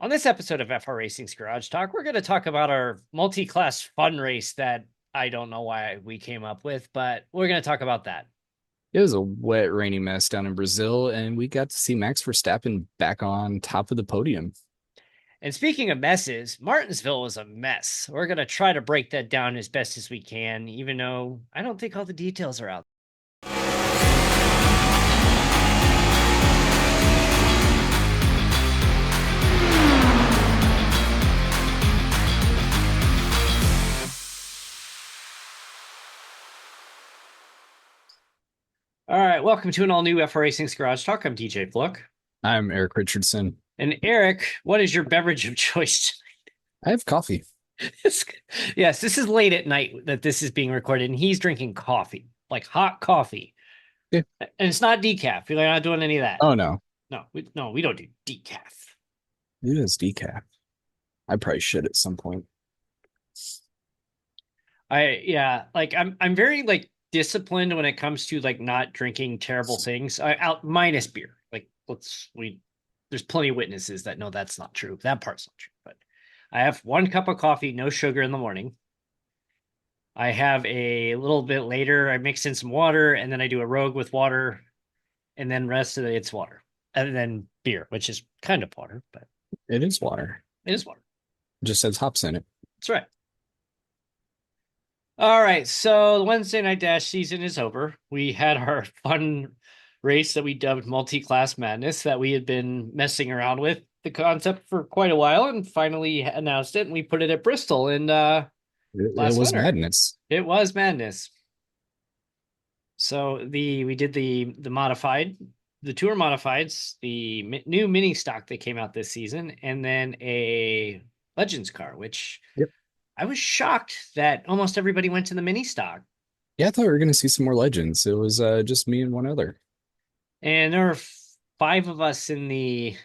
On this episode of FR Racing's Garage Talk, we're going to talk about our multi-class fun race that I don't know why we came up with, but we're going to talk about that. It was a wet, rainy mess down in Brazil, and we got to see Max Verstappen back on top of the podium. And speaking of messes, Martinsville was a mess. We're going to try to break that down as best as we can, even though I don't think all the details are out. All right, welcome to an all-new FR Racing's Garage Talk. I'm DJ Fluck. I'm Eric Richardson. And Eric, what is your beverage of choice? I have coffee. Yes, this is late at night that this is being recorded, and he's drinking coffee, like hot coffee. Yeah. And it's not decaf. You're not doing any of that. Oh, no. No, we don't do decaf. It is decaf. I probably should at some point. I'm very like disciplined when it comes to like not drinking terrible things. Out minus beer. Like there's plenty of witnesses that know that's not true. That part's not true. But I have 1 cup of coffee, no sugar in the morning. I have a little bit later, I mix in some water, and then I do a Rogue with water, and then rest of it's water. And then beer, which is kind of water, but It is water. it is water. It just says hops in it. That's right. All right, so the Wednesday Night Dash season is over. We had our fun race that we dubbed Multi-Class Madness that we had been messing around with the concept for quite a while and finally announced it, and we put it at Bristol in It last was winter. madness. It was madness. So we did the modified, the tour modifieds, the new mini stock that came out this season, and then a Legends car, which Yep. I was shocked that almost everybody went to the mini stock. Yeah, I thought we were going to see some more legends. It was just me and one other. And there were 5 of us in the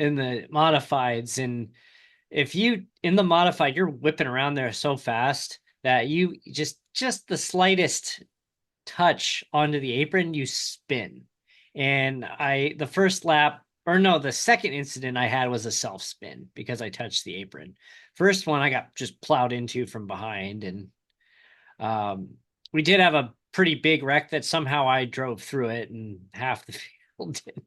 modifieds, and if you in the modified, you're whipping around there so fast that you just the slightest touch onto the apron, you spin. And the first lap, or no, the second incident I had was a self spin because I touched the apron. First one I got just plowed into from behind, and we did have a pretty big wreck that somehow I drove through it, and half the field did.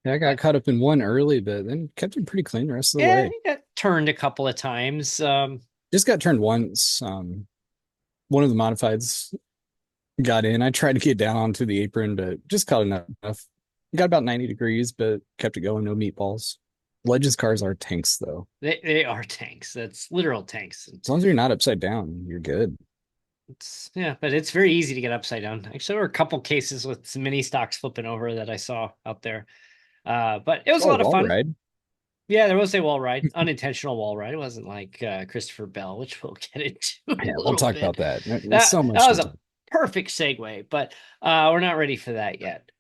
Yeah, I got caught up in one early, but then kept it pretty clean the rest of the Yeah, way. he got turned a couple of times. Just got turned once. One of the modifieds got in. I tried to get down onto the apron, but just caught enough. Got about 90 degrees, but kept it going. No meatballs. Legends cars are tanks, though. They are tanks. That's literal tanks. As long as you're not upside down, you're good. But it's very easy to get upside down. Actually, there were a couple cases with some mini stocks flipping over that I saw out there. But it was a lot of wall fun. ride. Yeah, there was a wall ride, unintentional wall ride. It wasn't like Christopher Bell, which we'll get into. Yeah, we'll talk about that. There's That, so much. that was a perfect segue, but we're not ready for that yet.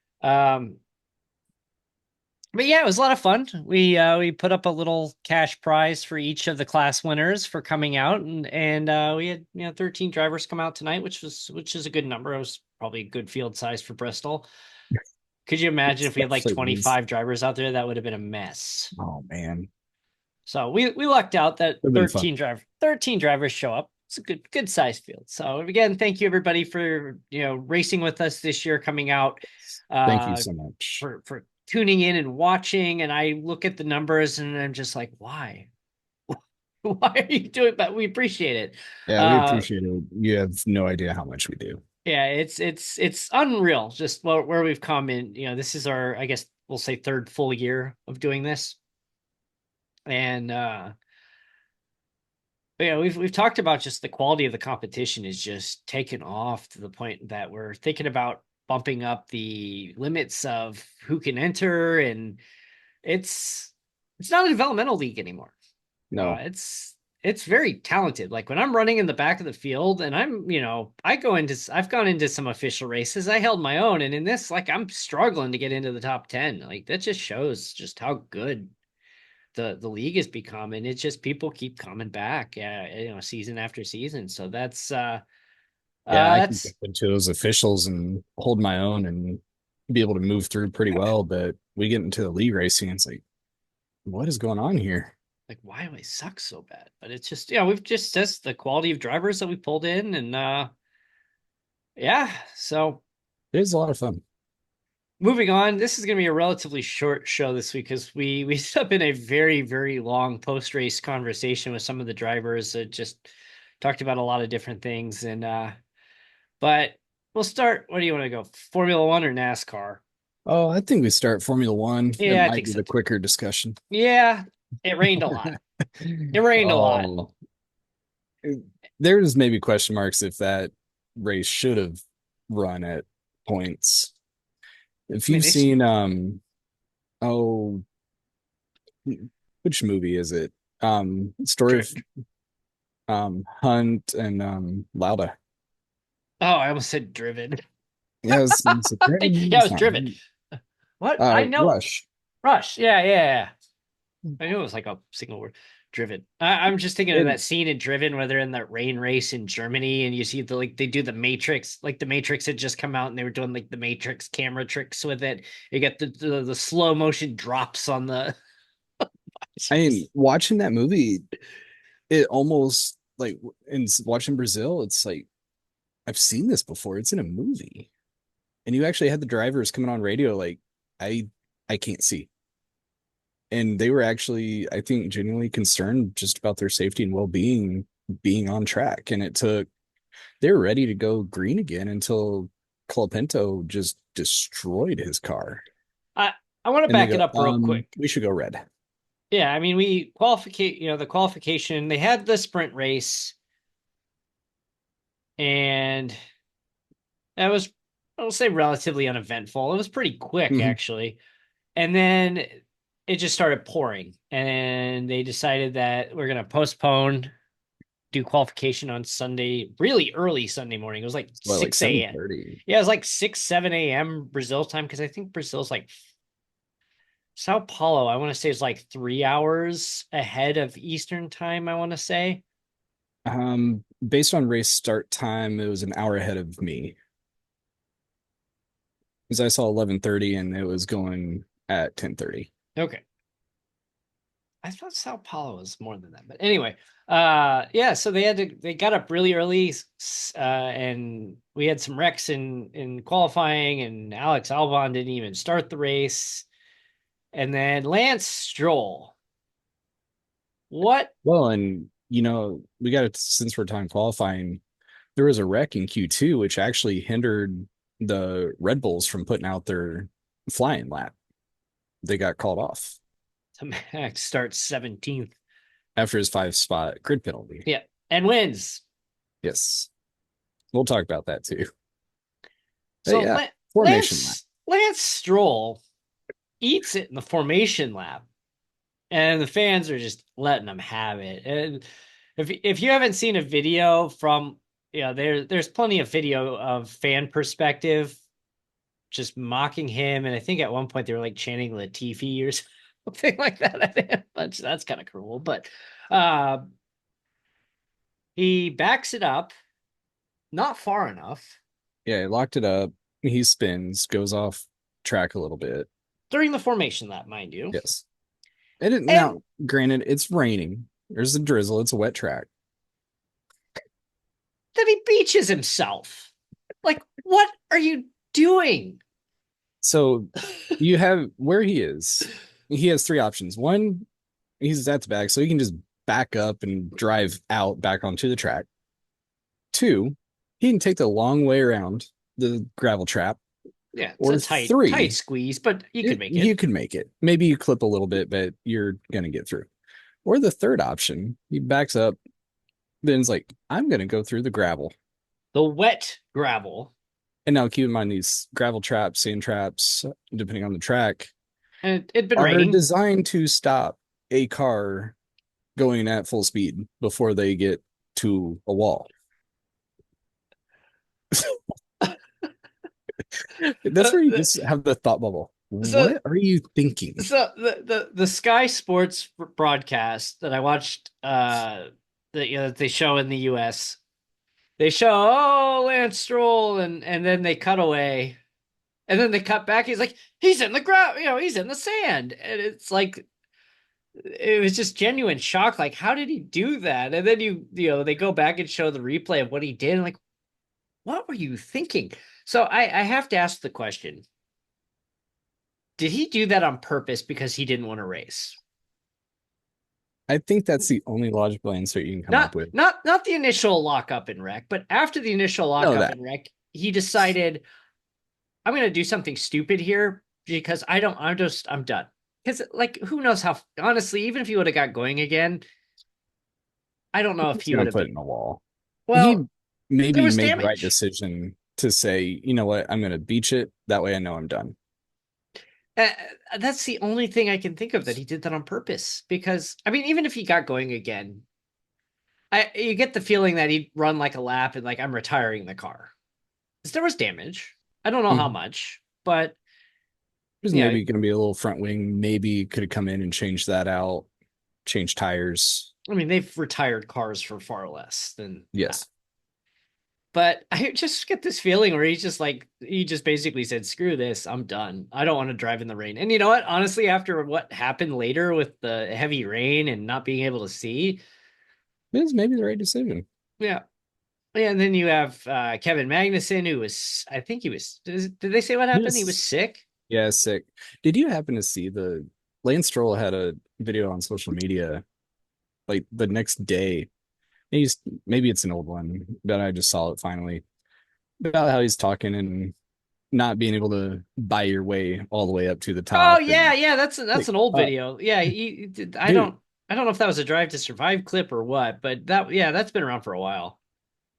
But yeah, it was a lot of fun. We put up a little cash prize for each of the class winners for coming out, and we had 13 drivers come out tonight, which is a good number. It was probably a good field size for Bristol. Could you imagine if we had like 25 drivers out there? That would have been a mess. Oh man. So we lucked out that 13 drivers show up. It's a good size field. So again, thank you everybody for racing with us this year, coming out. Thank you so much for tuning in and watching. And I look at the numbers and I'm just like, why? Why are you doing it? But we appreciate it. Yeah, we appreciate it. You have no idea how much we do. Yeah, it's unreal just where we've come in. This is our, I guess we'll say, 3rd full year of doing this. And we've talked about just the quality of the competition is just taken off to the point that we're thinking about bumping up the limits of who can enter, and it's not a developmental league anymore. No, it's very talented. Like when I'm running in the back of the field and I've gone into some official races, I held my own. And in this, like, I'm struggling to get into the top 10. Like that just shows just how good the league has become. And it's just, people keep coming back, season after season. So that's, I can get into those officials and hold my own and be able to move through pretty well. But we get into the league racing. It's like, what is going on here? Like, why do they suck so bad? But it's just, we've just tested the quality of drivers that we pulled in, and yeah. So It is a lot of fun. moving on, this is going to be a relatively short show this week because we set up in a very, very long post race conversation with some of the drivers that just talked about a lot of different things. And but we'll start. What do you want to go? Formula One or NASCAR? Oh, I think we start Formula One. It Yeah, I might think be so the too. quicker discussion. Yeah, it rained a lot. It rained a lot. Oh, there's maybe question marks if that race should have run at points. If I mean, you've seen oh, which movie is it? Story of Hunt and Lauda. Oh, I almost said driven. Yeah, it's a Yeah, it it's was not driven. What? I know. Rush. Rush. Yeah, yeah, yeah. I knew it was like a single word. Driven. I'm just thinking of It that scene in Driven where they're in that rain race in Germany, and you see the like they do the Matrix, like the Matrix had just come out, and they were doing like the Matrix camera tricks with it. You get the slow motion drops on the. I mean, watching that movie, it almost like in watching Brazil, it's like I've seen this before. It's in a movie. And you actually had the drivers coming on radio like, I I can't see. And they were actually, I think, genuinely concerned just about their safety and well-being being on track. And it took they were ready to go green again until Colapinto just destroyed his car. I I want to And they back it go, up real quick. we should go red. Yeah, I mean we qualificate. The qualification. They had the sprint race, and that was, I'll say, relatively uneventful. It was pretty quick Mhm. actually. And then it just started pouring, and they decided that we're going to postpone, do qualification on Sunday, really early Sunday morning. It was like What, like 6 a.m. 7:30? Yeah, it was like 6 7 a.m. Brazil time, because I think Brazil's like Sao Paulo, I want to say, is like 3 hours ahead of Eastern time, I want to say. Based on race start time, it was an hour ahead of me. Because I saw 11:30 and it was going at 10:30. Okay, I thought Sao Paulo was more than that, but anyway, yeah. So they got up really early, and we had some wrecks in qualifying, and Alex Albon didn't even start the race, and then Lance Stroll. What? Well, and we got it since we're talking qualifying, there was a wreck in Q2 which actually hindered the Red Bulls from putting out their flying lap. They got called off Max starts 17th. after his 5 spot grid penalty. Yeah, and wins. Yes. We'll talk about that too. But So yeah, formation lap. Lance Stroll eats it in the formation lap, and the fans are just letting them have it. And if you haven't seen a video from, there's plenty of video of fan perspective just mocking him, and I think at one point they were like chanting Latifi or something like that. I think that's kind of cruel, but uh, he backs it up not far enough Yeah, he locked it up. He spins, goes off track a little bit. during the formation lap, mind you, Yes. And and now, granted, it's raining. There's a drizzle. It's a wet track. then he beaches himself. Like, what are you doing? So you have where he is. He has 3 options. One, he's at the back, so he can just back up and drive out back onto the track. Two, he can take the long way around the gravel trap. Yeah, it's a Or tight three, squeeze, but you could make you it. can make it. Maybe you clip a little bit, but you're gonna get through. Or the third option, he backs up, then it's like, I'm gonna go through the gravel. The wet gravel, And now keep in mind these gravel traps, sand traps, depending on the track, and it'd been are raining. designed to stop a car going at full speed before they get to a wall. That's where you just have the thought bubble. So What are you thinking? so the Sky Sports broadcast that I watched, that they show in the US, they show, oh, Lance Stroll, and then they cut away, And then they cut back. He's like, he's in the ground, he's in the sand. And it's like, it was just genuine shock. Like, how did he do that? And then they go back and show the replay of what he did. And like, what were you thinking? So I have to ask the question: did he do that on purpose because he didn't want to race? I think that's the only logical answer you can come up Not with. not not the initial lockup and wreck, but after the initial No, lockup that and wreck, he decided I'm going to do something stupid here because I'm done. Because like, who knows how, honestly, even if he would have got going again, I don't know if he's he would gonna have put been. in a wall. Well, He there maybe was made the right damage. decision to say, you know what, I'm gonna beach it. That way I know I'm done. Uh, that's the only thing I can think of that he did that on purpose. Because I mean, even if he got going again, you get the feeling that he'd run like a lap and like, I'm retiring the car. Because there was damage. I don't know how Mhm. much, but There's yeah, maybe gonna be a little front wing. Maybe could have come in and changed that out, changed tires. I mean, they've retired cars for far less than that. Yes. But I just get this feeling where he just basically said, screw this, I'm done. I don't want to drive in the rain. And you know what? Honestly, after what happened later with the heavy rain and not being able to see, It was maybe the right decision. yeah. Yeah, and then you have Kevin Magnussen, who was, I think he was, did they say what happened? He was Yes. sick. Yeah, sick. Did you happen to see the Lance Stroll had a video on social media like the next day? He's maybe it's an old one, but I just saw it finally about how he's talking and not being able to buy your way all the way up to the Oh top yeah, and yeah, that's like an old video. Yeah, he did. dude. I don't know if that was a Drive to Survive clip or what, but yeah, that's been around for a while.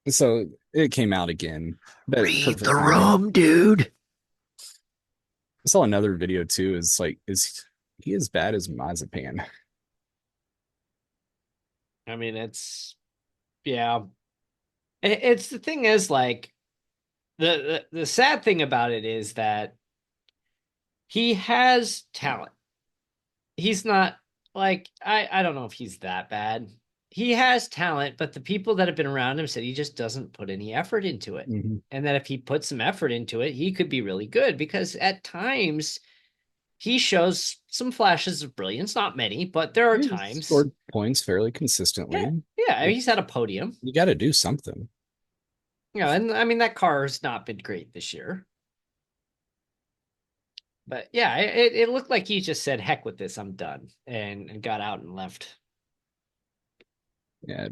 So it came out again, but Read perfect the timing. room, dude. I saw another video too. Is like, is he as bad as Mazepan? I mean, yeah. It's the thing is like the sad thing about it is that he has talent. He's not like I don't know if he's that bad. He has talent, but the people that have been around him said he just doesn't put any effort into it. Mhm. And that if he put some effort into it, he could be really good because at times he shows some flashes of brilliance, not many, but there are He times. scored points fairly Yeah, consistently. yeah, Like he's had a podium. you got to do something. And I mean that car has not been great this year. But yeah, it looked like he just said, "Heck with this, I'm done," and got out and left. Yeah,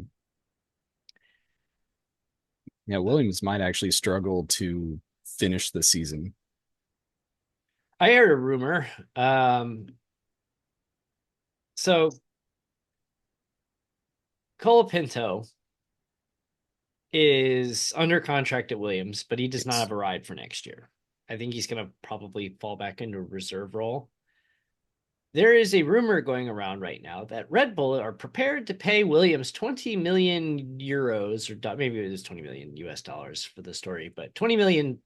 yeah. Williams might actually struggle to finish the season. I heard a rumor. So Colapinto is under contract at Williams, but he does not Yes. have a ride for next year. I think he's going to probably fall back into a reserve role. There is a rumor going around right now that Red Bull are prepared to pay Williams 20 million euros, or maybe it is 20 million US dollars for the story, but 20 million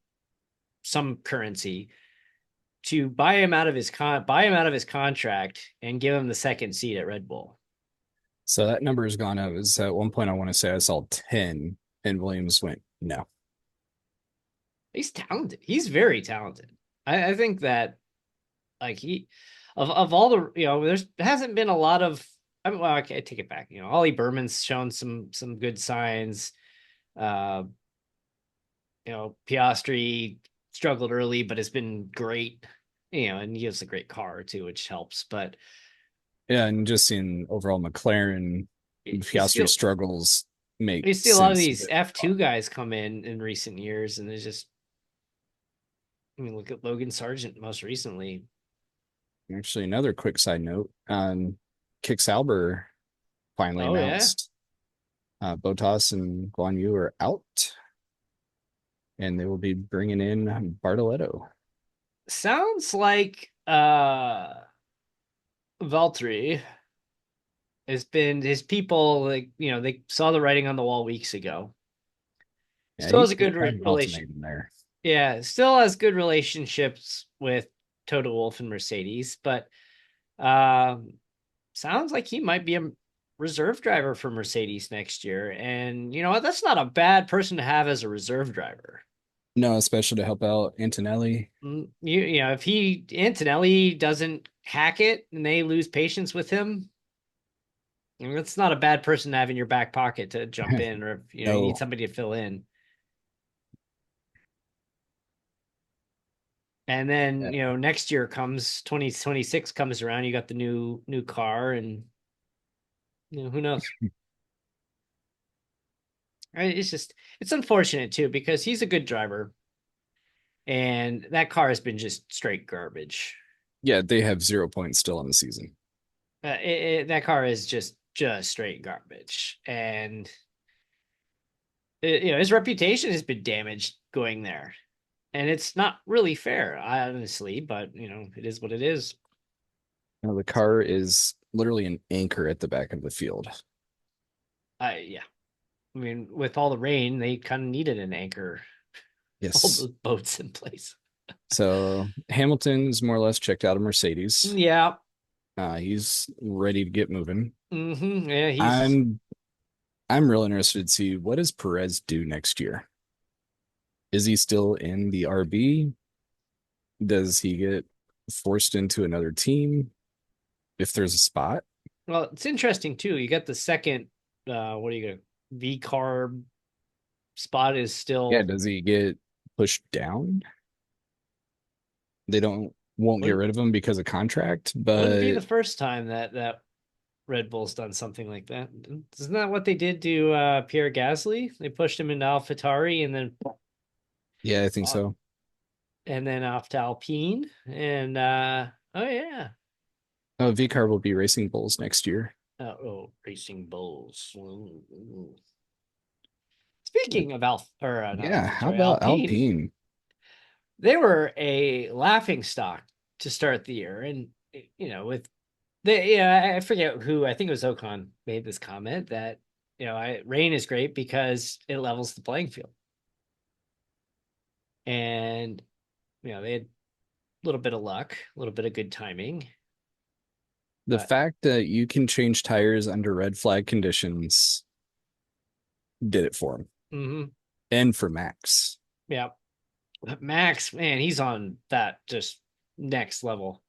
some currency to buy him out of his contract and give him the second seat at Red Bull. So that number has gone up. Is at one point I want to say I saw 10, and Williams went no. He's talented. He's very talented. I think that like he of all the there's hasn't been a lot of I mean, well, okay, I take it back. Ollie Berman's shown some good signs. Uh, Piastri struggled early, but has been great. And he has a great car too, which helps. But Yeah, and just seeing overall McLaren you Piastri still struggles make you see a lot of sense. these F2 guys come in recent years, and there's just I mean, look at Logan Sargent most recently. Actually, another quick side note: Kick Sauber finally Oh yeah, announced Botas and Guan Yu are out, and they will be bringing in Bartoletto. sounds like Valtteri has been his people like they saw the writing on the wall weeks ago. Yeah, Still he has a put good kind of an relation. ultimatum there. Yeah, still has good relationships with Toto Wolff and Mercedes, but um, sounds like he might be a reserve driver for Mercedes next year. And you know what? That's not a bad person to have as a reserve driver. No, especially to help out Antonelli. You know, if he Antonelli doesn't hack it and they lose patience with him, I mean, that's not a bad person to have in your back pocket to jump in, or if you need No, somebody to fill in. And then, next year comes 2026 comes around, you got the new car, and who knows? It's just it's unfortunate too because he's a good driver, and that car has been just straight garbage. yeah, they have 0 points still on the season. That car is just straight garbage, and his reputation has been damaged going there, and it's not really fair, honestly. But it is what it is. Now, the car is literally an anchor at the back of the field. Yeah, I mean, with all the rain, they kind of needed an anchor, hold Yes. those boats in place. So Hamilton's more or less checked out of Mercedes. Yeah. He's ready to get moving. Yeah, he's I'm I'm real interested to see what does Perez do next year. Is he still in the RB? Does he get forced into another team if there's a spot? well, it's interesting too. You got the second what do you got? V carb spot is Yeah, still does he get pushed down? They don't won't get wouldn't rid of him because of contract, wouldn't be the but first time that Red Bull's done something like that. Isn't that what they did to Pierre Gasly? They pushed him into AlphaTauri yeah, I think uh, so. and then off to Alpine. And oh yeah. Oh, VCAR will be racing Bulls next year. Racing Bulls. Speaking of Alpha or not Yeah, how AlphaTauri, about Alpine, Alpine? they were a laughing stock to start the year, and with I forget who, I think it was Ocon made this comment that rain is great because it levels the playing field, and they had a little bit of luck, a little bit of good timing, The but fact that you can change tires under red flag conditions did it for him mhm, and for Max. yeah. But Max, man, he's on that just next level.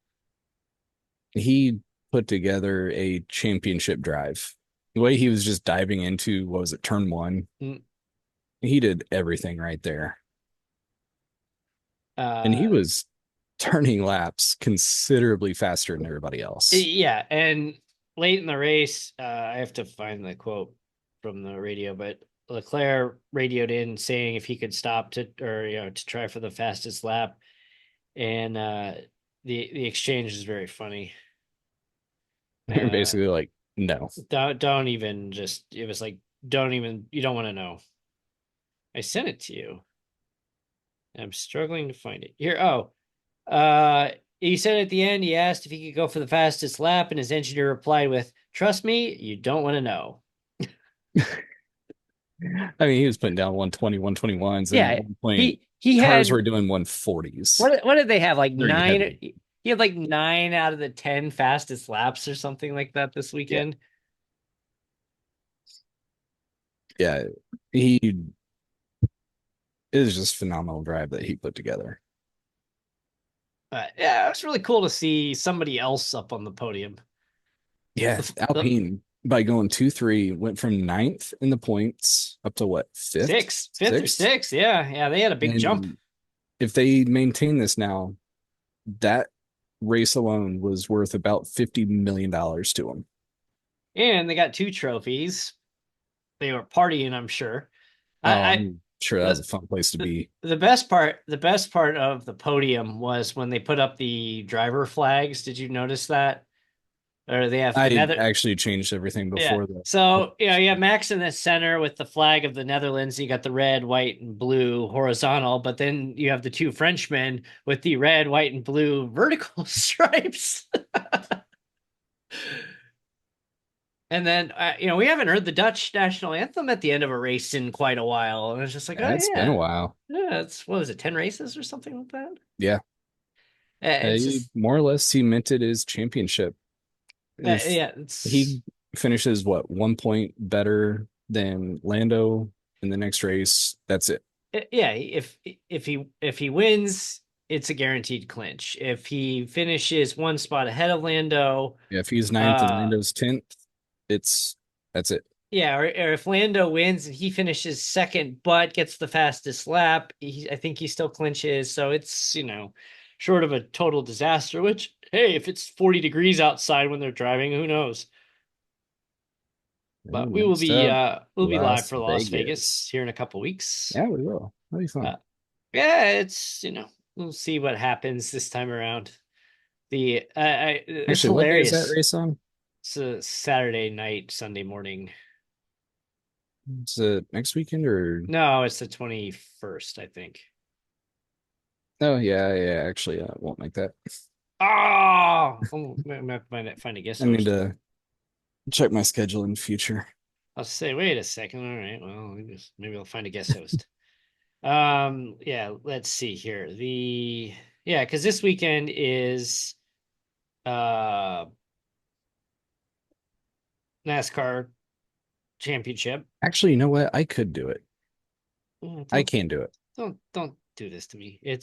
He put together a championship drive. The way he was just diving into, what was it, turn one? Mm, He did everything right there. And he Uh, was turning laps considerably faster than everybody else. yeah, and late in the race, I have to find the quote from the radio, but Leclerc radioed in saying if he could stop to try for the fastest lap, and the exchange is very funny. They're Uh, basically like, no. don't even just it was like don't even you don't want to know. I sent it to you. I'm struggling to find it here. Oh, he said at the end he asked if he could go for the fastest lap, and his engineer replied with, "Trust me, you don't want to know." I mean, he was putting down 120, 121s, and at Yeah, one point, he cars were had doing 140s. what did they have, like Very nine? heavy. He had like 9 out of the 10 fastest laps or something like that this Yeah. weekend. Yeah. He is just phenomenal drive that he put together. But yeah, it's really cool to see somebody else up on the podium. Yeah. The Alpine, by going 2-3, went from ninth in the points up to what, fifth, fifth or sixth? sixth, yeah, they had a big jump, And if they maintain this now, that race alone was worth about $50 million to them. and they got 2 trophies. They were partying, I'm sure. Oh, I I'm sure that was the, a fun place to be. the best part of the podium was when they put up the driver flags. Did you notice that? Or they have the I nether actually changed everything Yeah. before the So, you have Max in the center with the flag of the Netherlands. You got the red, white, and blue horizontal, but then you have the two Frenchmen with the red, white, and blue vertical stripes. And then, we haven't heard the Dutch national anthem at the end of a race in quite a while. And it's just like, oh, It's been a yeah. while. Yeah, it's, what was it, 10 races or something like that? Yeah. It's He just, more or less cemented his championship. If yeah, it's, he finishes what 1 point better than Lando in the next race, that's it. Yeah, if he wins, it's a guaranteed clinch. If he finishes one spot ahead of Lando, Yeah, if he's ninth and uh, Lando's 10th, that's it. yeah, or if Lando wins and he finishes second but gets the fastest lap, I think he still clinches. So it's, short of a total disaster, which, hey, if it's 40 degrees outside when they're driving, who knows? But And next up, we'll be live Las for Las Vegas Vegas. here in a couple weeks. Yeah, we will. That'll be Uh, fun. yeah, it's, we'll see what happens this time around. It's Actually, what day is that hilarious. race on? It's a Saturday night, Sunday morning. Is it next weekend or? No, it's the 21st, I think. Oh yeah, yeah. Actually, I won't make that. I'm gonna have to find a guest I need host. to check my schedule in the future. I'll say, wait a second. All right, well, maybe I'll find a guest host. Yeah, let's see here. Yeah, because this weekend is uh NASCAR Championship. Actually, you know what? I could do it. Yeah, I can do it. don't do this to me. Yeah,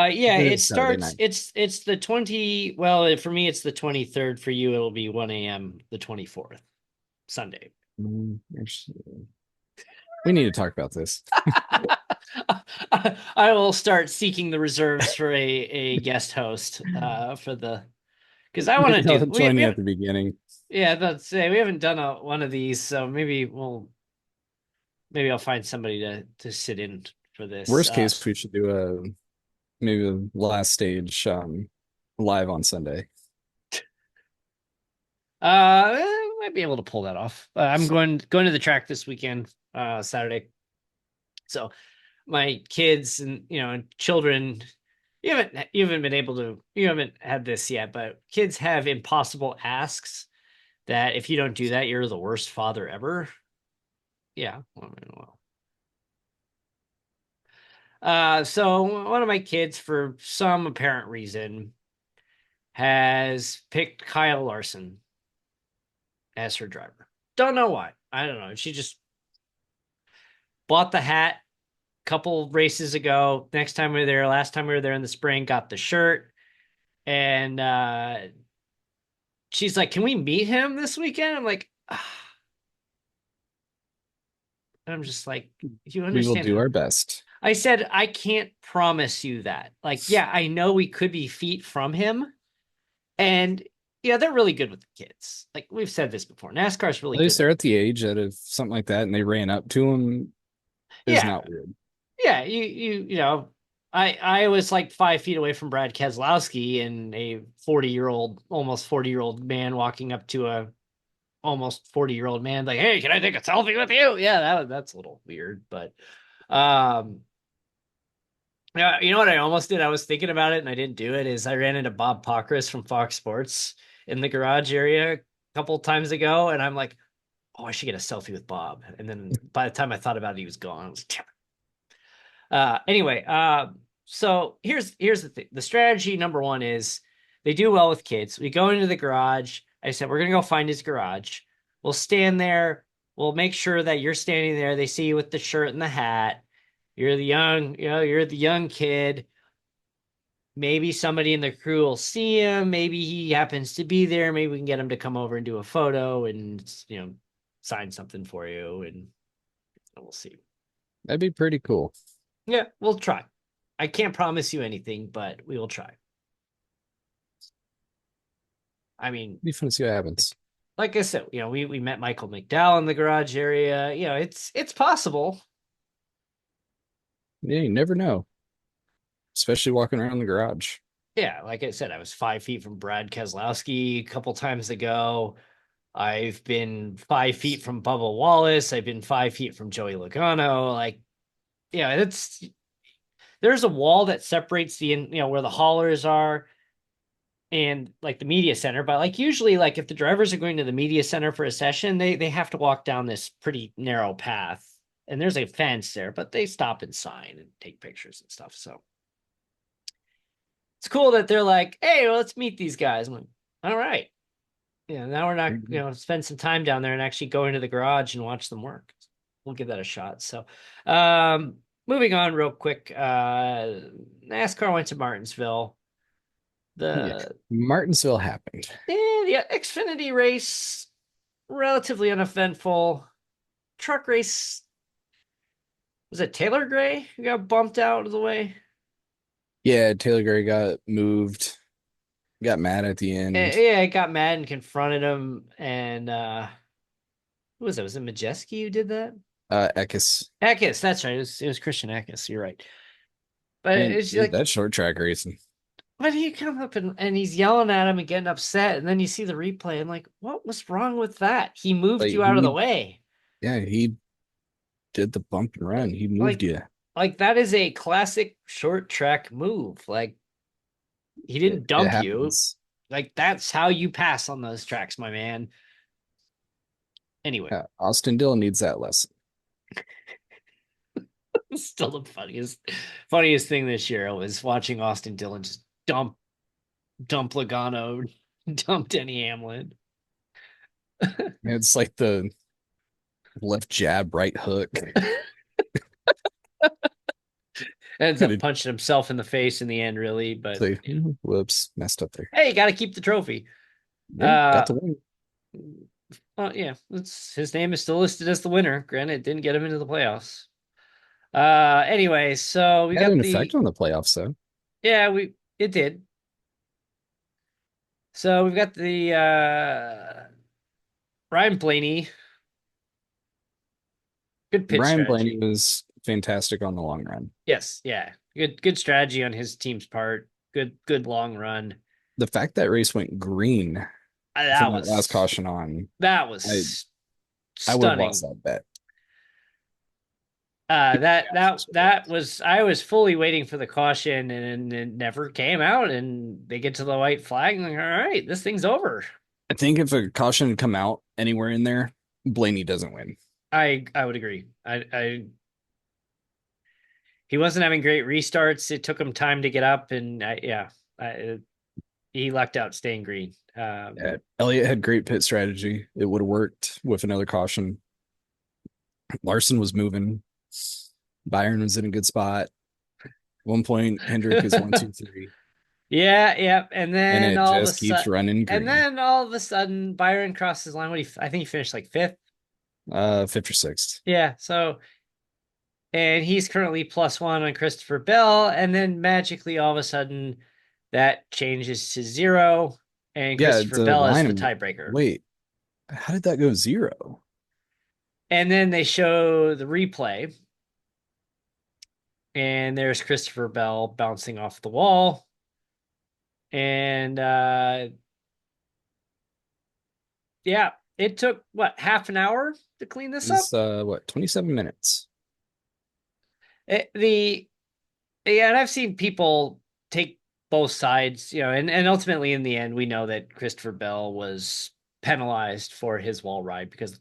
It it is Saturday starts. night. It's the 20. Well, for me, it's the 23rd. For you, it'll be 1 a.m. the 24th, Sunday. We need to talk about this. I will start seeking the reserves for a guest host for the because I want to Maybe I'll do join we you at have the beginning. yeah let's say we haven't done one of these, so maybe I'll find somebody to sit in for this. Worst case, we should do a maybe a last stage live on Sunday. Might be able to pull that off. I'm going to the track this weekend, Saturday. So my kids and children, you haven't had this yet, but kids have impossible asks that if you don't do that, you're the worst father ever. Yeah. Well, so one of my kids, for some apparent reason, has picked Kyle Larson as her driver. Don't know why. I don't know. She just bought the hat a couple races ago. Next time we were there, last time we were there in the spring, got the shirt. And she's like, "Can we meet him this weekend?" I'm like, I'm just like, you We will understand do how our best. I said I can't promise you that. Like, yeah, I know we could be feet from him, and they're really good with the kids. Like we've said this before, NASCAR's really At least good with they're at the age that if something like that and they ran up to him is yeah, not weird. yeah. I was like 5 feet away from Brad Keselowski, and a 40-year-old, almost 40-year-old man walking up to a almost 40-year-old man, like, "Hey, can I take a selfie with you?" Yeah, that's a little weird, but um. Yeah, you know what I almost did? I was thinking about it and I didn't do it. Is I ran into Bob Pockris from Fox Sports in the garage area a couple times ago, and I'm like, "Oh, I should get a selfie with Bob." And then by the time I thought about it, he was gone. I was like, anyway, so here's the thing. The strategy number one is they do well with kids. We go into the garage. I said we're gonna go find his garage. We'll stand there. We'll make sure that you're standing there. They see you with the shirt and the hat. You're the young kid. Maybe somebody in the crew will see him. Maybe he happens to be there. Maybe we can get him to come over and do a photo and sign something for you, and we'll see. That'd be pretty cool. Yeah, we'll try. I can't promise you anything, but we will try. I mean, Be fun to see what happens. like I said, we met Michael McDowell in the garage area. It's possible. Yeah, you never know, especially walking around the garage. Yeah, like I said, I was 5 feet from Brad Keselowski a couple times ago. I've been 5 feet from Bubba Wallace. I've been 5 feet from Joey Logano. Like, there's a wall that separates where the haulers are and like the media center. But like usually, like if the drivers are going to the media center for a session, they have to walk down this pretty narrow path. And there's a fence there, but they stop and sign and take pictures and stuff. So it's cool that they're like, "Hey, well, let's meet these guys." I'm like, all right. Yeah, now we're not, spend some time down there and actually go into the garage and watch them work. we'll give that a shot. So, um, moving on real quick. NASCAR went to Martinsville. Yeah. The Martinsville happened. the Xfinity race relatively uneventful. Truck race, was it Taylor Gray who got bumped out of the way? Yeah, Taylor Gray got moved, got mad at the end. Yeah, I got mad and confronted him. And who was that? Was it Majeski who did that? Eckes. Eckes, that's right. It was Christian Eckes. You're right. But And it's dude, like, that short track racing. but he come up and he's yelling at him and getting upset, and then you see the replay. I'm like, what was wrong with that? He moved Like you out of the way. he did the bump and run. He moved Like, you. like that is a classic short track move. Like he It, didn't it dump you. happens. Like that's how you pass on those tracks, my man. Anyway, Austin Dillon needs that lesson. still the funniest thing this year was watching Austin Dillon just dump Logano, dump Denny Hamlin. It's like the left jab, right hook. Ends up It's punching himself in the face in the end, really. But like, yeah. whoops, messed up there. Hey, you got to keep the trophy. Yeah, got Uh, the win. yeah, his name is still listed as the winner. Granted, it didn't get him into the playoffs. Anyway, so we Had got an effect the on the playoffs, though. yeah, we it did. So we've got the Ryan Blaney. Good pit Brian Blaney strategy. was fantastic on the long run. Yes, yeah. Good strategy on his team's part. Good long run. The fact that race went green That from that last was caution on, that I was I would have lost stunning. that bet. That was I was fully waiting for the caution and it never came out and they get to the white flag and like, all right, this thing's over. I think if a caution had come out anywhere in there, Blaney doesn't win. I would agree. I he wasn't having great restarts. It took him time to get up and yeah, he lucked out staying green. Elliott had great pit strategy. It would have worked with another caution. Larson was moving. Byron was in a good spot. One point, Hendrick is 1, 2, 3, Yeah, and it just keeps running and green. then all of a sudden Byron crosses the line. I think he finished like fifth. Fifth or sixth. Yeah, so and he's currently +1 on Christopher Bell, and then magically all of a sudden that changes to 0, and Yeah, Christopher the Bell is the line. tiebreaker. Wait, how did that go 0? And then they show the replay, and there's Christopher Bell bouncing off the wall, and yeah, it took what, half an hour to clean this up. It's what, 27 minutes. The Yeah, and I've seen people take both sides, and ultimately in the end, we know that Christopher Bell was penalized for his wall ride because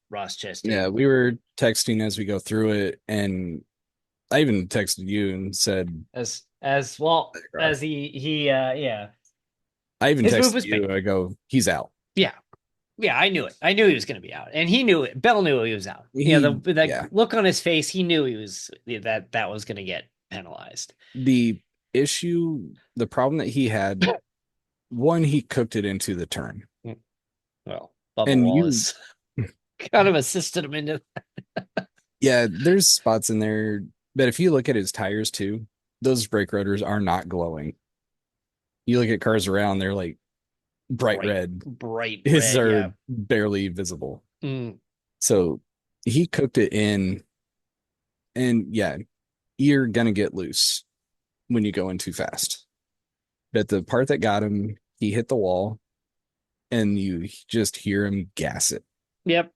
Ross Yeah, Chastain. we were texting as we go through it, and I even texted you and said, As well as he yeah, I even his move texted was you. bait. I go, he's out. Yeah, yeah, I knew it. I knew he was going to be out, and he knew it. Bell knew he was out. The Yeah. look on his face, he knew he was that was going to get penalized. The the problem that he had, one, he cooked it into the turn. Well, Bubba And you, Wallace kind of assisted him into. yeah, there's spots in there, but if you look at his tires too, those brake rotors are not glowing. You look at cars around, they're like bright red. Bright His red, are yeah. barely visible. Mm. So he cooked it in, and yeah, you're gonna get loose when you go in too fast. But the part that got him, he hit the wall, and you just hear him gas it. Yep.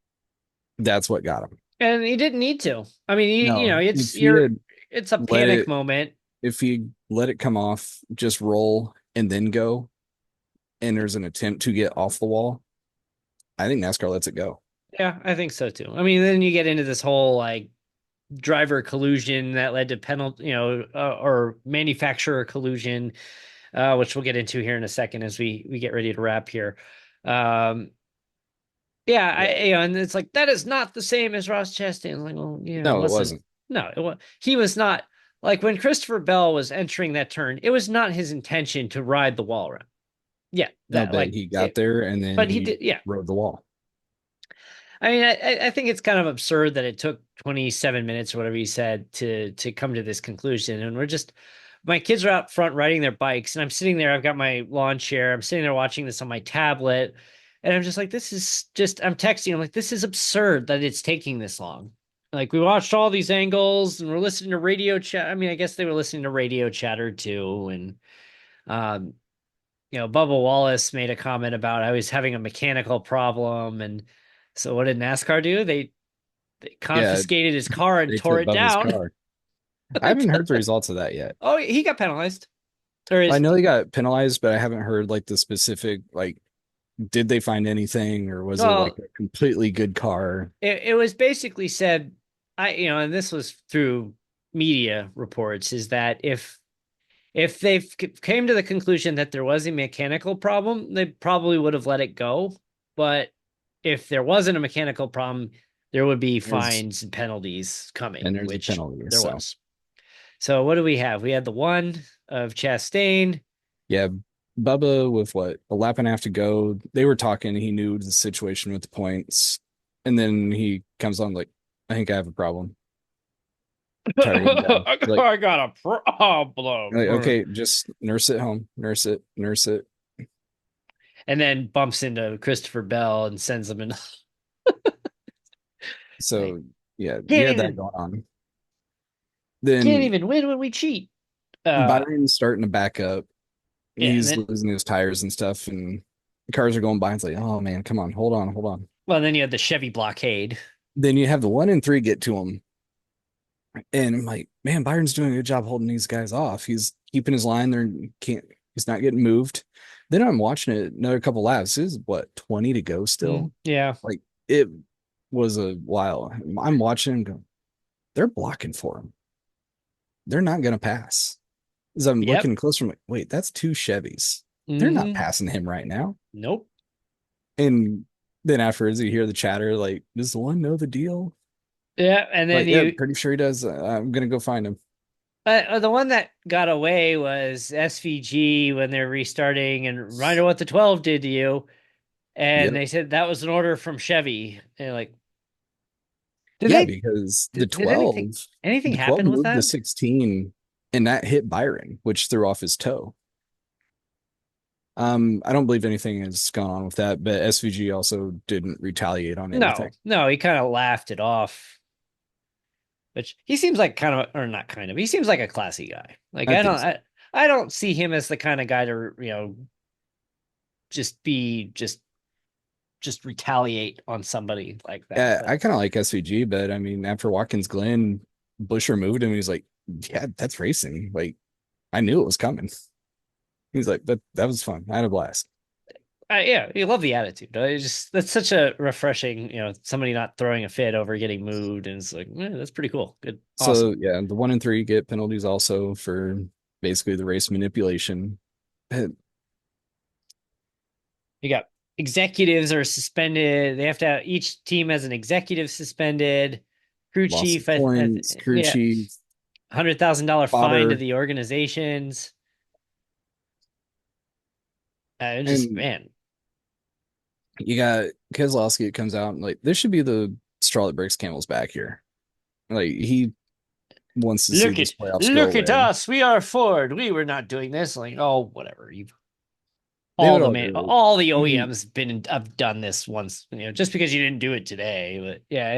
That's what got him. And he didn't need to. I mean, No, it's a let panic it, moment. if he let it come off, just roll and then go, and there's an attempt to get off the wall, I think NASCAR lets it go. Yeah, I think so too. I mean, then you get into this whole like driver collusion that led to penalty, or manufacturer collusion, which we'll get into here in a second as we get ready to wrap here. Um, Yeah, Yeah. and it's like that is not the same as Ross Chastain. Like, well, yeah, it No, it wasn't. wasn't. No, it was. He was not like when Christopher Bell was entering that turn. It was not his intention to ride the wall run. Yeah, No, that but like he got it, there and then but he he did. Yeah, rode the wall. I mean, I think it's kind of absurd that it took 27 minutes or whatever he said to come to this conclusion. And my kids are out front riding their bikes, and I'm sitting there. I've got my lawn chair. I'm sitting there watching this on my tablet, and I'm just like, this is just. I'm texting. I'm like, this is absurd that it's taking this long. Like we watched all these angles, and we're listening to radio chat. I mean, I guess they were listening to radio chatter too, and um, Bubba Wallace made a comment about I was having a mechanical problem, and so what did NASCAR do? They Yeah, confiscated his car and they tore took it Bubba's down. car. I haven't heard the results of that yet. Oh, he got penalized. Or I is know they got penalized, but I haven't heard like the specific like did they find anything or was it like well, a completely good car? it was basically said, and this was through media reports, is that if they came to the conclusion that there was a mechanical problem, they probably would have let it go. But if there wasn't a mechanical problem, there would be There's fines and penalties and coming, there's a which penalty. there So was. So what do we have? We had the one of Chastain. yeah, Bubba with what a lap and a half to go. They were talking. He knew the situation with the points, and then he comes on like, I think I have a problem. Tire getting down. I got a Like, problem. okay, just nurse it home, nurse it, nurse it. And then bumps into Christopher Bell and sends him in. Like, So yeah, you can't had that even going on. can't Then even win when we cheat. Uh Byron's starting to back up. yeah, and He's then losing his tires and stuff, and the cars are going by. It's like, oh man, come on, hold on, hold on. then you had the Chevy blockade. Then you have the 1 and 3 get to him, and I'm like, man, Byron's doing a good job holding these guys off. He's keeping his line there. Can't. He's not getting moved. Then I'm watching it another couple laps. This is what 20 to go still. Yeah. Like it was a while. I'm watching him go. They're blocking for him. They're not going to pass. As I'm Yep. looking closer, I'm like, wait, that's 2 Chevys. They're not hmm passing him right now. Nope. And then afterwards, you hear the chatter like, does the one know the deal? Yeah, and then Like, yeah, you pretty sure he does. I'm gonna go find him. the one that got away was SVG when they're restarting and reminder what the 12 did to you. And Yep. they said that was an order from Chevy. And like, did Yeah, they because did anything the 12 happen with moved the that? 16, and that hit Byron, which threw off his toe. I don't believe anything has gone on with that, but SVG also didn't retaliate on anything. No, he kind of laughed it off. Which he seems like kind of, or not kind of, he seems like a classy guy. Like I think so. I don't see him as the kind of guy to just be just retaliate on somebody like that. Yeah, But I kind of like SVG, but I mean, after Watkins Glen, Bush removed him. He's like, yeah, that's racing. Like, I knew it was coming. He's like, that was fun. I had a blast. yeah, you love the attitude. Just that's such a refreshing, somebody not throwing a fit over getting moved, and it's like, that's pretty cool. Good, So awesome. yeah, the 1 and 3 get penalties also for basically the race manipulation. You got executives are suspended. They have to each team has an executive suspended. Crew Loss chief, of points, crew yeah, chief, $100,000 fine to fodder, the organizations. Just and man, you got Keselowski. It comes out and like this should be the straw that breaks camel's back here. Like he wants to see this playoffs go look at away. us. We are Ford. We were not doing this. Like, oh, whatever. You They would all do it. all the I mean, OEMs been have done this once. Just because you didn't do it today, but yeah,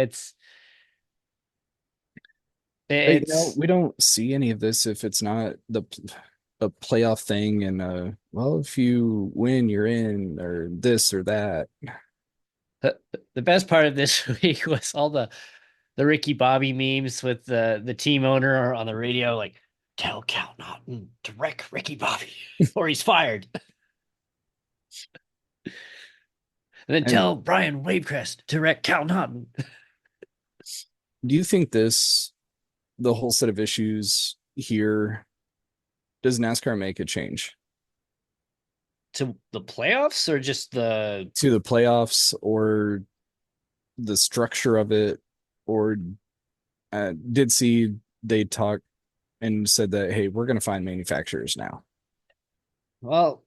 but, it's we don't see any of this if it's not a playoff thing. And well, if you win, you're in, or this or that. the best part of this week was all the Ricky Bobby memes with the team owner on the radio, like tell Cal Naughton to wreck Ricky Bobby or he's fired. And then And tell Brian Wavecrest to wreck Cal Naughton. do you think the whole set of issues here, does NASCAR make a change To the playoffs or just the to the playoffs, or the structure of it, or did see they talk and said that, hey, we're going to find manufacturers now. Well,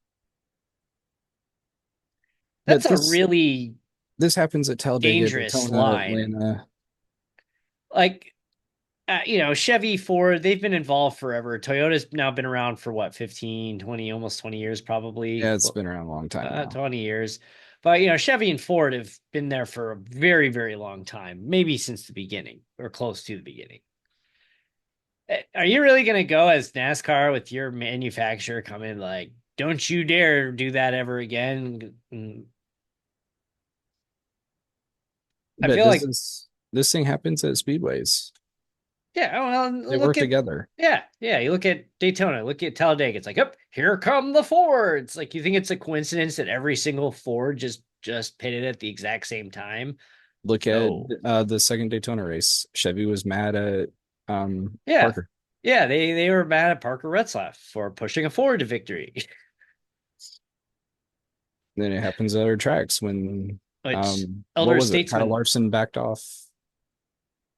that's But a this really this happens at Talladega, dangerous Daytona, line. Atlanta. Like, Chevy, Ford, they've been involved forever. Toyota's now been around for what, 15, 20, almost 20 years, probably. Yeah, it's Well, been around a long time now. 20 years. But, Chevy and Ford have been there for a very, very long time, maybe since the beginning or close to the beginning. Are you really going to go as NASCAR with your manufacturer coming like, don't you dare do that ever again? I But feel does like, this thing happens at speedways? yeah, well, They look work at, together. yeah, you look at Daytona, look at Talladega. It's like, up, here come the Fords. Like, you think it's a coincidence that every single Ford just pitted at the exact same time? Look at No. the second Daytona race. Chevy was mad at Yeah. Parker. Yeah, they were mad at Parker Retzlaff for pushing a Ford to victory. Then it happens at other tracks when Which what elder was it? Kyle statesman. Larson backed off.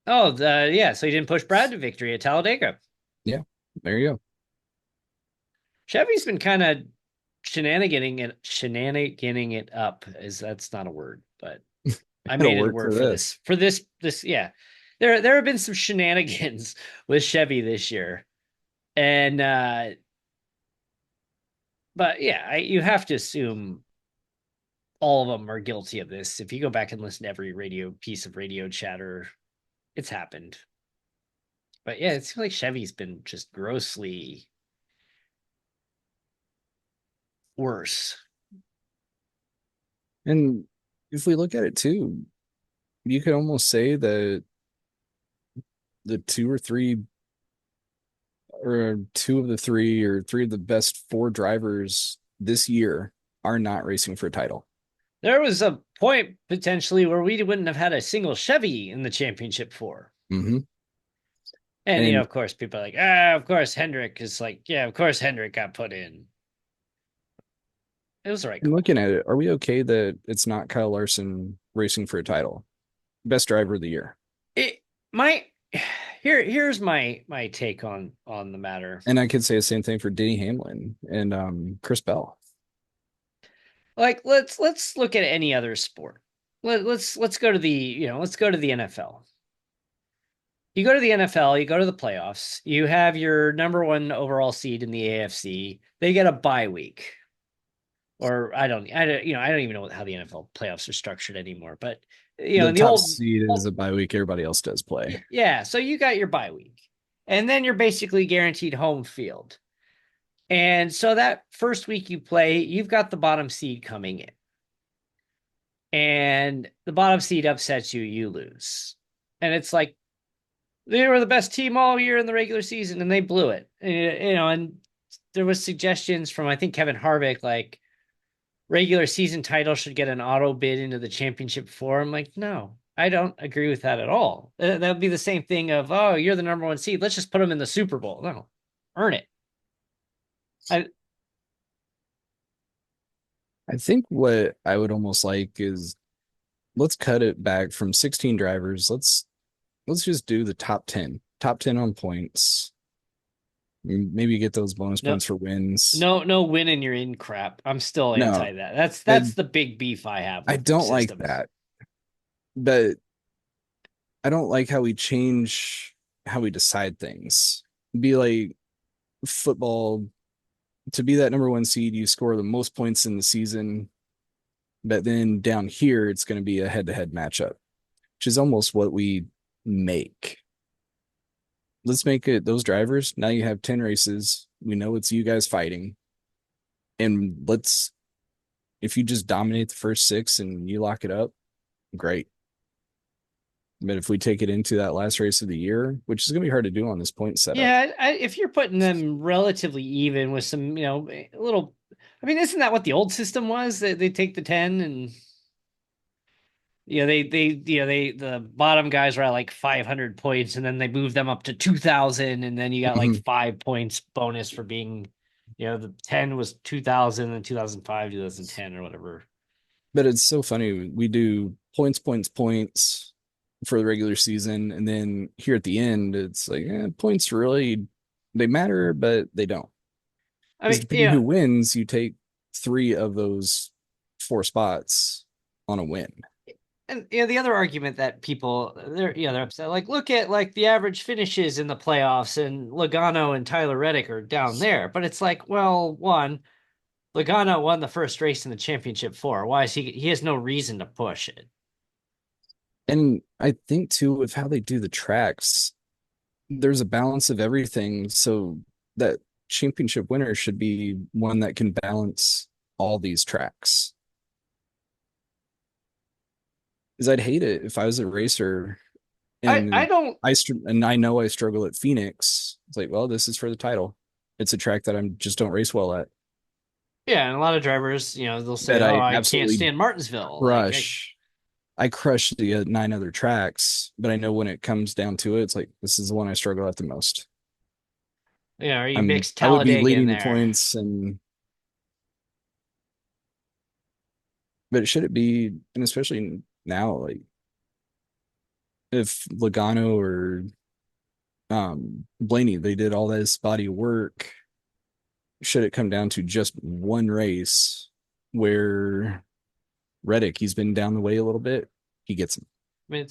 Oh, yeah, so he didn't push Brad to victory at Talladega. Yeah, there you go. Chevy's been kind of shenaniganing it up. Is That's not a word, but I It'll made it a work word for for this. this. For this, yeah. There have been some shenanigans with Chevy this year. And but yeah, you have to assume all of them are guilty of this. If you go back and listen to every radio piece of radio chatter, it's happened. But yeah, it seems like Chevy's been just grossly worse. And if we look at it too, you could almost say that the two of the three or three of the best four drivers this year are not racing for a title. There was a point potentially where we wouldn't have had a single Chevy in the championship four. Mm-hmm. And And of course, people are like, of course Hendrick is like, yeah, of course Hendrick got put in. It was the right and call. looking at it, are we okay that it's not Kyle Larson racing for a title? Best driver of the year. It my here's my take on the matter. And I could say the same thing for Denny Hamlin and Chris Bell. Like, let's look at any other sport. Let's go to the NFL. You go to the NFL, you go to the playoffs, you have your number one overall seed in the AFC. They get a bye week. Or I don't even know how the NFL playoffs are structured anymore. But The in the top old, seed is a bye week. Everybody else does play. yeah, so you got your bye week, and then you're basically guaranteed home field. And so that first week you play, you've got the bottom seed coming in, and the bottom seed upsets you, you lose, and it's like they were the best team all year in the regular season, and they blew it. And there was suggestions from I think Kevin Harvick like regular season title should get an auto bid into the championship four. I'm like, no, I don't agree with that at all. That would be the same thing of, oh, you're the number one seed. Let's just put them in the Super Bowl. No, earn it. I I think what I would almost like is let's cut it back from 16 drivers. Let's just do the top 10. Top 10 on points. Maybe get those bonus no points for wins. no win and you're in crap. I'm still No, anti that. That's that that's the big beef I have I with don't like systems. that. But I don't like how we change how we decide things. Be like football to be that number one seed, you score the most points in the season. But then down here, it's going to be a head-to-head matchup, which is almost what we make. Let's make it those drivers. Now you have 10 races. We know it's you guys fighting. And if you just dominate the first six and you lock it up, great. But if we take it into that last race of the year, which is going to be hard to do on this point setup. Yeah, if you're putting them relatively even with some, a little, I mean, isn't that what the old system was? They take the 10 and the bottom guys were at like 500 points, and then they moved them up to 2,000, and then you got like Mhm. 5 points bonus for being, the 10 was 2,000 and 2005, 2010 or whatever. But it's so funny. We do points, points, points for the regular season, and then here at the end, it's like points really they matter, but they don't. I Because mean, depending who wins, you take three of those four spots on a win. and the other argument that people they're upset. Like, look at like the average finishes in the playoffs, and Logano and Tyler Reddick are down there. But it's like, well, one, Logano won the first race in the championship four. Why is he has no reason to push it. And I think too, with how they do the tracks, there's a balance of everything. So that championship winner should be one that can balance all these tracks. Because I'd hate it if I was a racer I and don't. I know I struggle at Phoenix. It's like, well, this is for the title. It's a track that I'm just don't race well at. Yeah, and a lot of drivers, they'll say, That "Oh, I I can't absolutely stand Martinsville." crush. I crush the nine other tracks, but I know when it comes down to it, it's like this is the one I struggle at the most. Or you mix I would be Talladega in leading the there. points, and but should it be, and especially now, like if Logano or Blaney, they did all this body of work, should it come down to just one race where Reddick, he's been down the way a little bit, he gets him. I mean,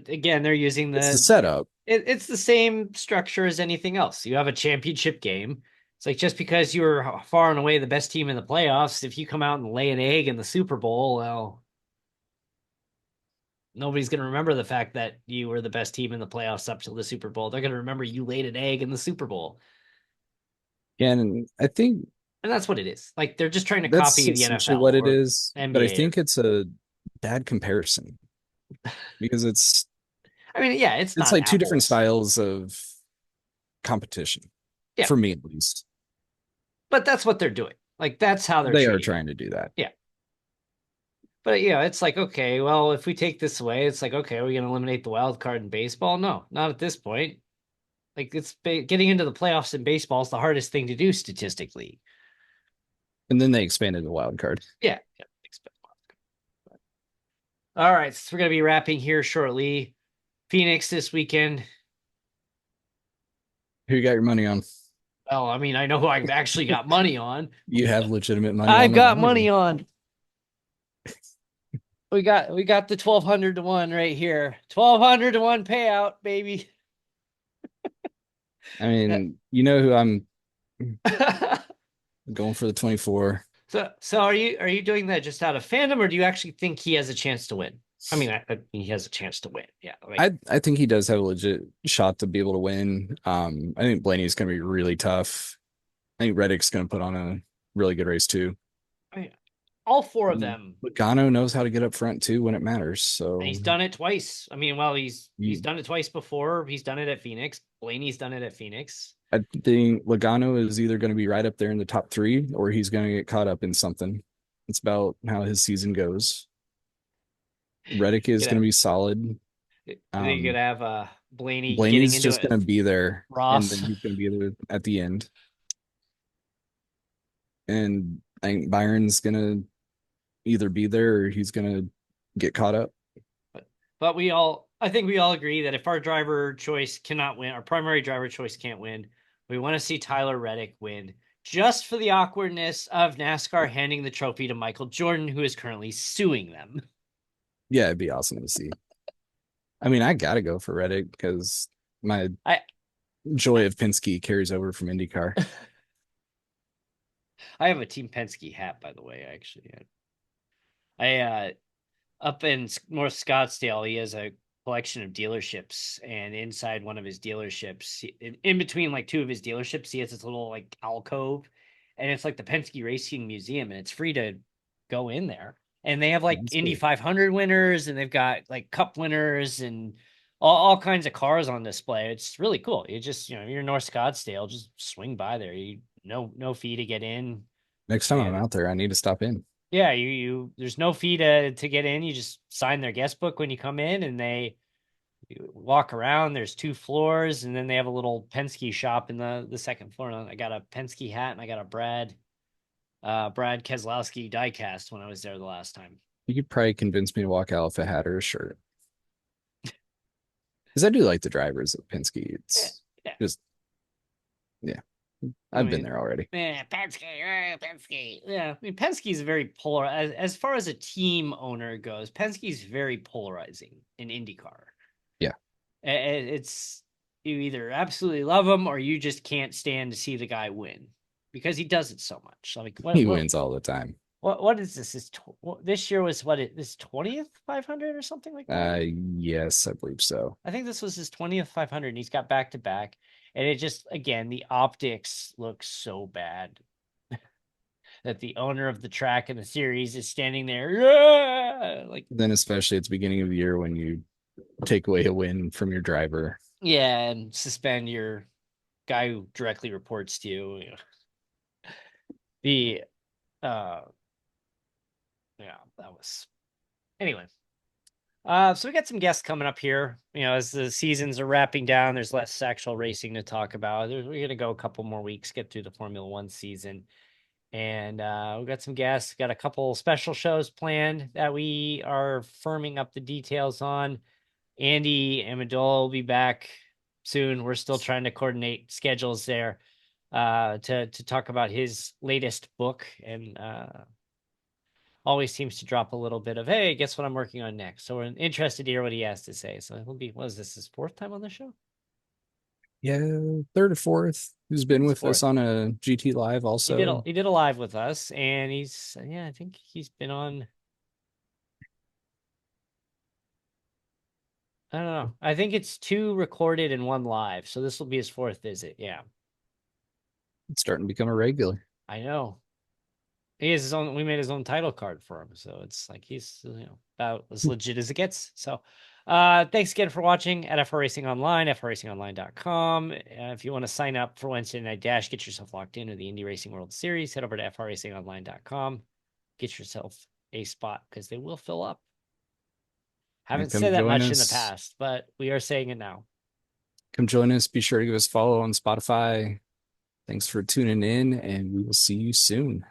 again, they're using It's the setup. it's the same structure as anything else. You have a championship game. It's like just because you're far and away the best team in the playoffs, if you come out and lay an egg in the Super Bowl, well, nobody's going to remember the fact that you were the best team in the playoffs up till the Super Bowl. They're going to remember you laid an egg in the Super Bowl. And I think And that's what it is. Like they're just trying to that's copy the essentially NFL what it or is. But I NBA. think it's a bad comparison because I mean, yeah, it's it's not like two different apples. styles of competition, Yeah, for me at least. but that's what they're doing. Like that's how they're They are treating it. trying to do that. Yeah. But it's like, okay, well, if we take this away, it's like, okay, are we going to eliminate the wild card in baseball? No, not at this point. Like getting into the playoffs in baseball is the hardest thing to do statistically. And then they expanded the wild card. Yeah. Yeah. All right, so we're going to be wrapping here shortly. Phoenix this weekend. Who you got your money on? Well, I mean, I know who I've actually got money on. You have legitimate money on I've them got already. money on. We got the 1,200 to 1 right here. 1,200 to 1 payout, baby. I mean, you know who I'm going for the 24. So are you doing that just out of fandom, or do you actually think he has a chance to win? I mean, he has a chance to win. Yeah, like I think he does have a legit shot to be able to win. I think Blaney's going to be really tough. I think Reddick's going to put on a really good race too. I mean, all four of them. Logano knows how to get up front too when it matters. And So he's done it twice. I mean, well, he's you, done it twice before. He's done it at Phoenix. Blaney's done it at Phoenix. I think Logano is either going to be right up there in the top three or he's going to get caught up in something. It's about how his season goes. Reddick You is could going to have, be solid. you could have Blaney getting Blaney's into just it. going to be there, and Ross. then he's going to be there at the end. And I think Byron's going to either be there or he's going to get caught up. But I think we all agree that if our driver choice cannot win, our primary driver choice can't win, we want to see Tyler Reddick win just for the awkwardness of NASCAR handing the trophy to Michael Jordan, who is currently suing them. Yeah, it'd be awesome to see. I mean, I got to go for Reddick because my I joy of Penske carries over from IndyCar. I have a Team Penske hat, by the way. Actually, I up in North Scottsdale, he has a collection of dealerships, and inside one of his dealerships, in between like two of his dealerships, he has this little like alcove, and it's like the Penske Racing Museum, and it's free to go in there. And they have like That's Indy cool. 500 winners, and they've got like Cup winners and all kinds of cars on display. It's really cool. You just you're in North Scottsdale, just swing by there. You no fee to get in, Next time I'm and out there, I need to stop in. yeah, you there's no fee to get in. You just sign their guest book when you come in, and you walk around. There's two floors, and then they have a little Penske shop in the second floor. And I got a Penske hat, and I got a Brad Keselowski diecast when I was there the last time. You could probably convince me to walk out if I had her a shirt. Because I do like the drivers of Penske. Yeah, It's yeah. just, yeah, I I've been mean, there already. yeah, Penske, Penske. Yeah, I mean, Penske's very polar as far as a team owner goes. Penske's very polarizing in IndyCar. Yeah, It's you either absolutely love him or you just can't stand to see the guy win because he does it so much. Like he wins all the time. what is this? This year was this 20th 500 or something like that. Yes, I believe so. I think this was his 20th 500 and he's got back to back. And it just, again, the optics look so bad that the owner of the track and the series is standing there. "Yeah!" Like, Then, especially at the beginning of the year when you take away a win from your driver. yeah, and suspend your guy who directly reports to you. The, uh, yeah, that was, anyway. So we got some guests coming up here. As the seasons are wrapping down, there's less actual racing to talk about. We're gonna go a couple more weeks, get through the Formula One season. And we got some guests, got a couple special shows planned that we are firming up the details on. Andy Amendola will be back soon. We're still trying to coordinate schedules there to talk about his latest book, and always seems to drop a little bit of, hey, guess what I'm working on next. So we're interested to hear what he has to say. So he'll be, what is this, his fourth time on the show? Yeah, third or fourth. Who's been His with us fourth. on a GT Live also. He did a live with us, and he's, yeah, I think he's been on. I don't know. I think it's two recorded and one live. So this will be his fourth visit. Yeah, It's starting to become a regular. I know. He has his own. We made his own title card for him, so it's like he's about as legit as it gets. So, thanks again for watching at FR Racing Online, frracingonline.com. If you want to sign up for Wednesday Night Dash, get yourself locked into the Indy Racing World Series. Head over to frracingonline.com. Get yourself a spot because they will fill up. And Haven't come said that join much in the us. past, but we are saying it now. Come join us. Be sure to give us a follow on Spotify. Thanks for tuning in, and we will see you soon.